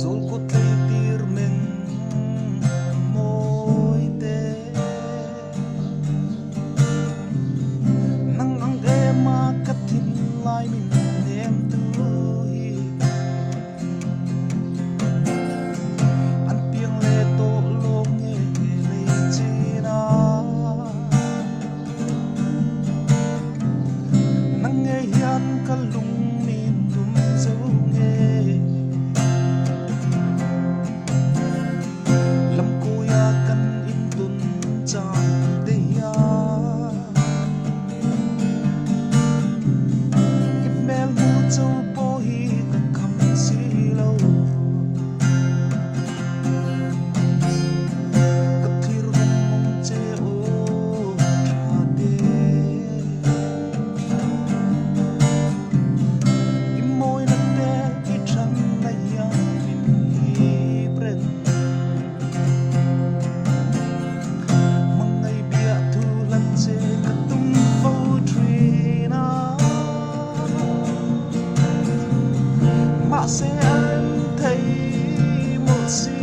zul kut lei tir men moi te nang ang ema katin lai min em tu hi an piang le to lo nge le china nang nge hian kalung min tum zo nge lam ko ya kan in tun chan de ya ipmel mu zo po hi ka kam si lo ka thir rum mong che o tha de imoy na te i than na ya min hi pren mangai bia thu lan che ka tum fo trina ma se an thấy một xí